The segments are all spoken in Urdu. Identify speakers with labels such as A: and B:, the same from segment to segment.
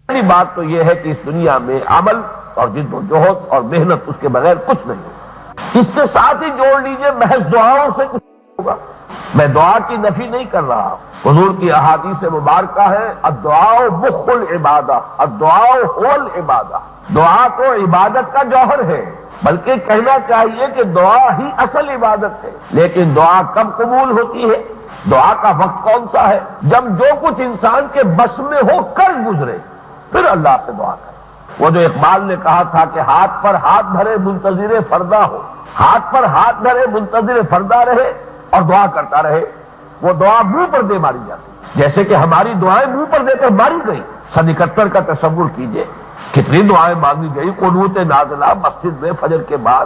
A: پہلی بات تو یہ ہے کہ اس دنیا میں عمل اور جد و جہد اور محنت اس کے بغیر کچھ نہیں ہے۔ اس کے ساتھ ہی جوڑ لیجئے محض دعاؤں سے کچھ نہیں ہوگا۔ میں دعا کی نفی نہیں کر رہا، حضور کی احادیث مبارکہ ہے الدعاء مخ العبادہ، الدعاء هو العبادہ، دعا تو عبادت کا جوہر ہے، بلکہ کہنا چاہیے کہ دعا ہی اصل عبادت ہے۔ لیکن دعا کب قبول ہوتی ہے؟ دعا کا وقت کون سا ہے؟ جب جو کچھ انسان کے بس میں ہو کر گزرے، پھر اللہ سے دعا کرے۔ وہ جو اقبال نے کہا تھا کہ ہاتھ پر ہاتھ دھرے منتظر فردا ہو، ہاتھ پر ہاتھ دھرے منتظر فردا رہے اور دعا کرتا رہے، وہ دعا منہ پر دے ماری جاتی، جیسے کہ ہماری دعائیں منہ پر دے کر ماری گئی۔ سن 71 کا تصور کیجئے، کتنی دعائیں مانگی گئی قنوت نازلہ مسجد میں فجر کے بعد،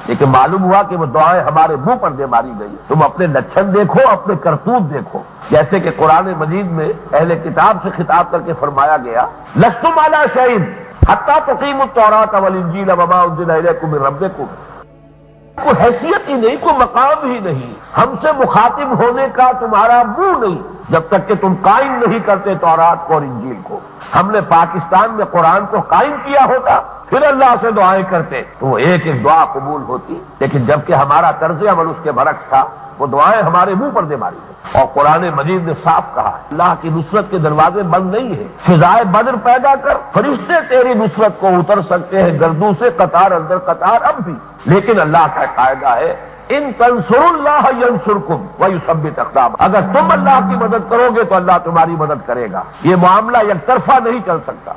A: لیکن معلوم ہوا کہ وہ دعائیں ہمارے منہ پر دے ماری گئی۔ تم اپنے لچھن دیکھو، اپنے کرتوت دیکھو، جیسے کہ قرآن مجید میں اہل کتاب سے خطاب کر کے فرمایا گیا لستم علی شیء حتی تقیموا التوراۃ والانجیل وما انزل الیکم من ربکم، کوئی حیثیت ہی نہیں، کوئی مقام ہی نہیں، ہم سے مخاطب ہونے کا تمہارا منہ نہیں جب تک کہ تم قائم نہیں کرتے تورات کو اور انجیل کو۔ ہم نے پاکستان میں قرآن کو قائم کیا ہوتا، پھر اللہ سے دعائیں کرتے تو وہ ایک ایک دعا قبول ہوتی، لیکن جبکہ ہمارا طرز عمل اس کے برعکس تھا، وہ دعائیں ہمارے منہ پر دے ماری گئی۔ اور قرآن مجید نے صاف کہا ہے اللہ کی نصرت کے دروازے بند نہیں ہیں، فضائے بدر پیدا کر، فرشتے تیری نصرت کو اتر سکتے ہیں گردوں سے قطار اندر قطار اب بھی، لیکن اللہ کا قاعدہ ہے ان تنصروا اللہ ینصرکم ویثبت اقدامکم، اگر تم اللہ کی مدد کرو گے تو اللہ تمہاری مدد کرے گا۔ یہ معاملہ یک طرفہ نہیں چل سکتا۔